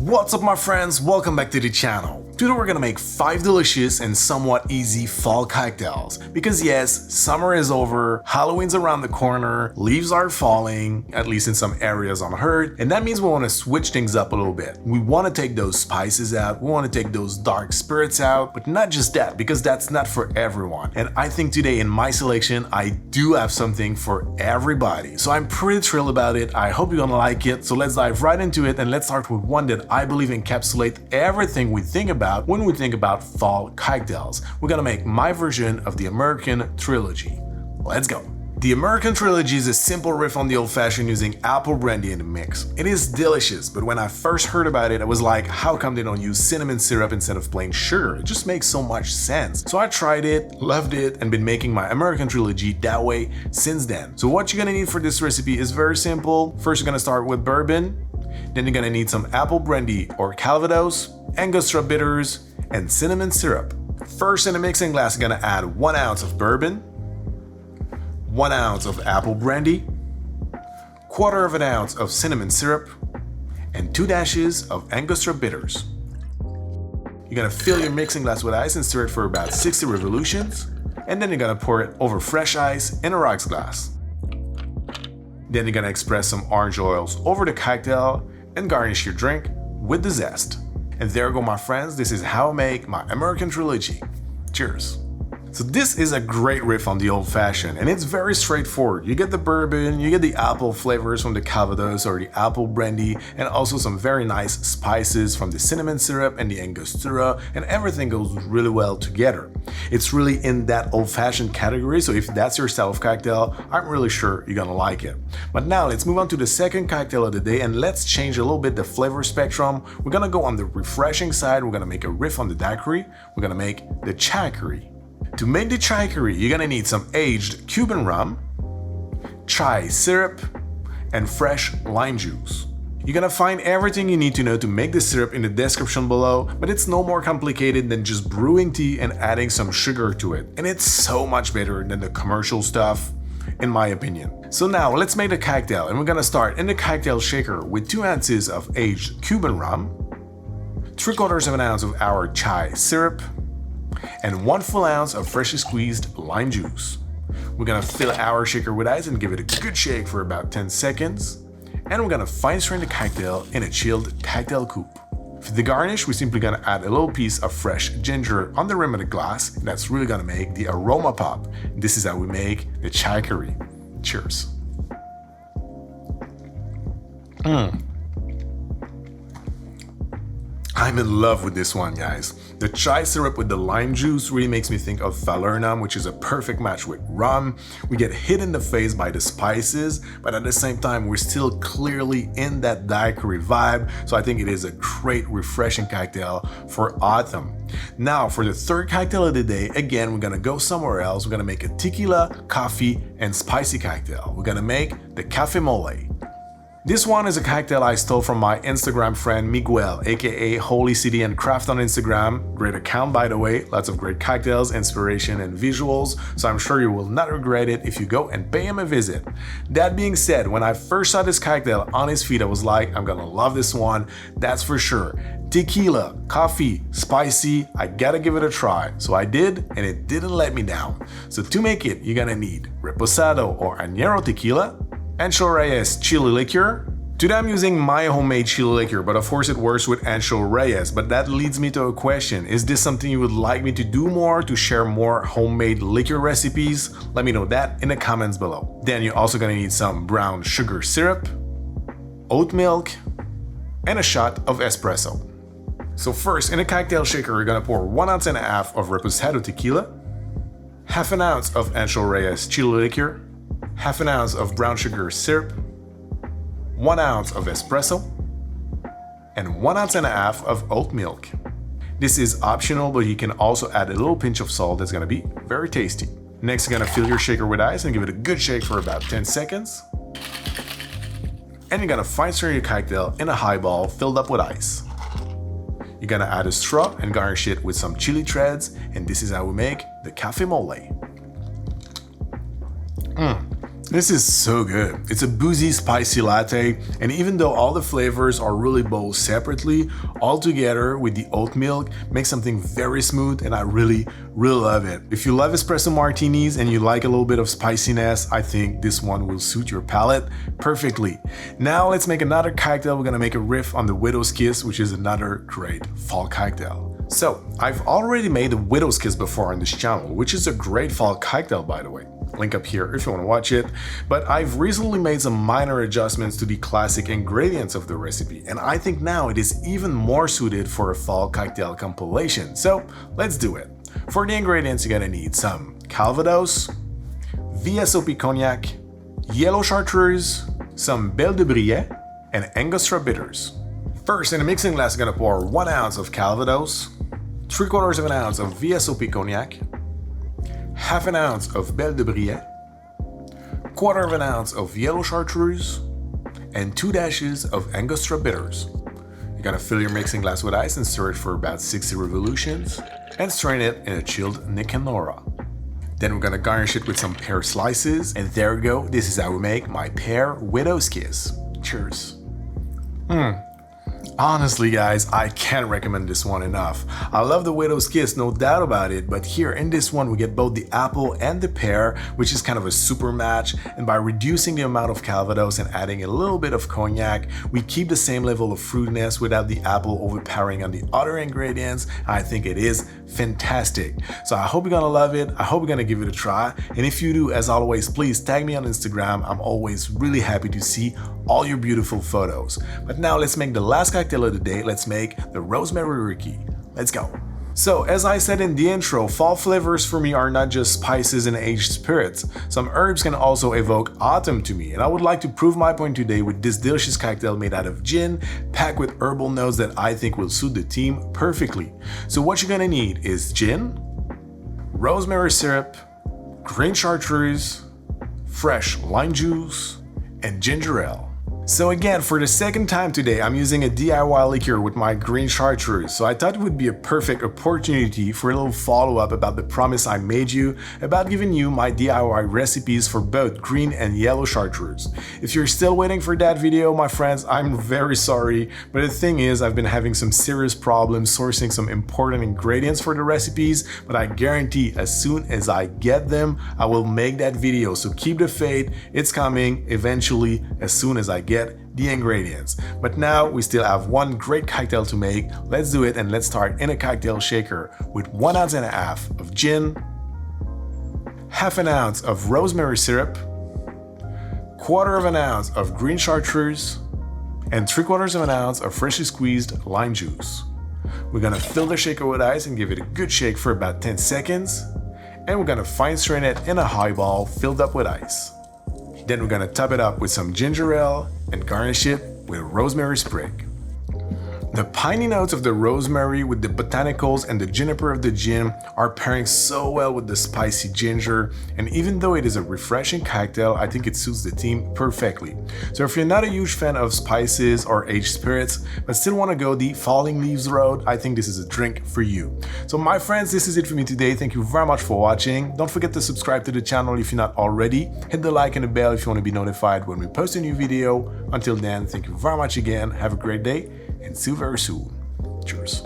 What's up my friends, welcome back to the channel. Today we're gonna make 5 delicious and somewhat easy fall cocktails. Because yes, summer is over, Halloween's around the corner, leaves are falling, at least in some areas on Earth, and that means we wanna switch things up a little bit. We wanna take those spices out, we wanna take those dark spirits out, but not just that, because that's not for everyone. And I think today in my selection, I do have something for everybody. So I'm pretty thrilled about it, I hope you're gonna like it, so let's dive right into it and let's start with one that I believe encapsulates everything we think about when we think about fall cocktails. We're gonna make my version of the American Trilogy. Let's go. The American Trilogy is a simple riff on the old-fashioned using apple brandy in the mix. It is delicious, but when I first heard about it, I was like, how come they don't use cinnamon syrup instead of plain sugar? It just makes so much sense. So I tried it, loved it, and been making my American Trilogy that way since then. So what you're gonna need for this recipe is very simple. First, you're gonna start with bourbon. Then you're gonna need some apple brandy or Calvados, Angostura bitters, and cinnamon syrup. First, in a mixing glass, you're gonna add 1 ounce of bourbon, 1 ounce of apple brandy, 1/4 ounce of cinnamon syrup, and 2 dashes of Angostura bitters. You're gonna fill your mixing glass with ice and stir it for about 60 revolutions, and then you're gonna pour it over fresh ice in a rocks glass. Then you're gonna express some orange oils over the cocktail and garnish your drink with the zest. And there you go my friends, this is how I make my American Trilogy. Cheers. So this is a great riff on the old-fashioned and it's very straightforward. You get the bourbon, you get the apple flavors from the Calvados or the apple brandy, and also some very nice spices from the cinnamon syrup and the Angostura, and everything goes really well together. It's really in that old-fashioned category, so if that's your style of cocktail, I'm really sure you're gonna like it. But now let's move on to the second cocktail of the day and let's change a little bit the flavor spectrum. We're gonna go on the refreshing side, we're gonna make a riff on the daiquiri, we're gonna make the chicory. To make the chicory, you're gonna need some aged Cuban rum, chai syrup, and fresh lime juice. You're gonna find everything you need to know to make the syrup in the description below, but it's no more complicated than just brewing tea and adding some sugar to it. And it's so much better than the commercial stuff, in my opinion. So now let's make the cocktail, and we're gonna start in the cocktail shaker with 2 ounces of aged Cuban rum, 3/4 ounce of our chai syrup, and 1 full ounce of freshly squeezed lime juice. We're gonna fill our shaker with ice and give it a good shake for about 10 seconds. And we're gonna fine strain the cocktail in a chilled cocktail coupe. For the garnish, we're simply gonna add a little piece of fresh ginger on the rim of the glass, and that's really gonna make the aroma pop. This is how we make the chicory. Cheers. I'm in love with this one, guys. The chai syrup with the lime juice really makes me think of falernum, which is a perfect match with rum. We get hit in the face by the spices, but at the same time, we're still clearly in that daiquiri vibe. So I think it is a great, refreshing cocktail for autumn. Now, for the third cocktail of the day, again, we're gonna go somewhere else. We're gonna make a tequila, coffee, and spicy cocktail. We're gonna make the Cafe Mole. This one is a cocktail I stole from my Instagram friend Miguel, aka Holy City and Craft on Instagram. Great account by the way, lots of great cocktails, inspiration and visuals, so I'm sure you will not regret it if you go and pay him a visit. That being said, when I first saw this cocktail on his feed, I was like, I'm gonna love this one, that's for sure. Tequila, coffee, spicy, I gotta give it a try. So I did, and it didn't let me down. So to make it, you're gonna need Reposado or Añejo tequila, Ancho Reyes chili liqueur. Today I'm using my homemade chili liqueur, but of course it works with Ancho Reyes. But that leads me to a question. Is this something you would like me to do more, to share more homemade liquor recipes? Let me know that in the comments below. Then you're also gonna need some brown sugar syrup, oat milk, and a shot of espresso. So first, in a cocktail shaker, you're gonna pour 1.5 ounces of Reposado tequila, 1/2 ounce of Ancho Reyes chili liqueur, 1/2 ounce of brown sugar syrup, 1 ounce of espresso, and 1.5 ounces of oat milk. This is optional, but you can also add a little pinch of salt that's gonna be very tasty. Next, you're gonna fill your shaker with ice and give it a good shake for about 10 seconds. And you're gonna fine strain your cocktail in a highball filled up with ice. You're gonna add a straw and garnish it with some chili shreds, and this is how we make the Cafe Mole. This is so good. It's a boozy, spicy latte, and even though all the flavors are really bowled separately, all together with the oat milk makes something very smooth, and I really love it. If you love espresso martinis and you like a little bit of spiciness, I think this one will suit your palate perfectly. Now let's make another cocktail. We're gonna make a riff on the Widow's Kiss, which is another great fall cocktail. So, I've already made the Widow's Kiss before on this channel, which is a great fall cocktail, by the way. Link up here if you want to watch it. But I've recently made some minor adjustments to the classic ingredients of the recipe, and I think now it is even more suited for a fall cocktail compilation. So, let's do it. For the ingredients, you're gonna need some Calvados, VSOP cognac, yellow chartreuse, some Belle de Brillet, and Angostura bitters. First, in a mixing glass, I'm gonna pour 1 ounce of Calvados, 3/4 of an ounce of VSOP cognac, half an ounce of Belle de Brillet, 1/4 of an ounce of yellow chartreuse, and 2 dashes of Angostura bitters. You're gonna fill your mixing glass with ice and stir it for about 60 revolutions, and strain it in a chilled Nick and Nora. Then we're gonna garnish it with some pear slices, and there we go. This is how we make my pear Widow's Kiss. Cheers. Honestly guys, I can't recommend this one enough. I love the Widow's Kiss, no doubt about it, but here in this one we get both the apple and the pear, which is kind of a super match, and by reducing the amount of Calvados and adding a little bit of cognac, we keep the same level of fruitiness without the apple overpowering on the other ingredients. I think it is fantastic. So I hope you're gonna love it, I hope you're gonna give it a try, and if you do, as always, please tag me on Instagram. I'm always really happy to see all your beautiful photos. But now let's make the last cocktail of the day. Let's make the Rosemary Rickey. Let's go. So, as I said in the intro, fall flavors for me are not just spices and aged spirits. Some herbs can also evoke autumn to me, and I would like to prove my point today with this delicious cocktail made out of gin, packed with herbal notes that I think will suit the theme perfectly. So what you're gonna need is gin, rosemary syrup, green chartreuse, fresh lime juice, and ginger ale. So again, for the second time today, I'm using a DIY liqueur with my green chartreuse, so I thought it would be a perfect opportunity for a little follow-up about the promise I made you about giving you my DIY recipes for both green and yellow chartreuse. If you're still waiting for that video, my friends, I'm very sorry, but the thing is, I've been having some serious problems sourcing some important ingredients for the recipes, but I guarantee as soon as I get them, I will make that video, so keep the faith, it's coming eventually as soon as I get the ingredients. But now we still have one great cocktail to make. Let's do it, and let's start in a cocktail shaker with 1.5 ounces of gin, half an ounce of rosemary syrup, 1/4 of an ounce of green chartreuse, and 3/4 of an ounce of freshly squeezed lime juice. We're gonna fill the shaker with ice and give it a good shake for about 10 seconds, and we're gonna fine strain it in a highball filled up with ice. Then we're gonna top it up with some ginger ale and garnish it with rosemary sprig. The piney notes of the rosemary with the botanicals and the juniper of the gin are pairing so well with the spicy ginger, and even though it is a refreshing cocktail, I think it suits the theme perfectly. So if you're not a huge fan of spices or aged spirits, but still want to go the falling leaves road, I think this is a drink for you. So my friends, this is it for me today. Thank you very much for watching. Don't forget to subscribe to the channel if you're not already. Hit the like and the bell if you want to be notified when we post a new video. Until then, thank you very much again. Have a great day, and see you very soon. Cheers.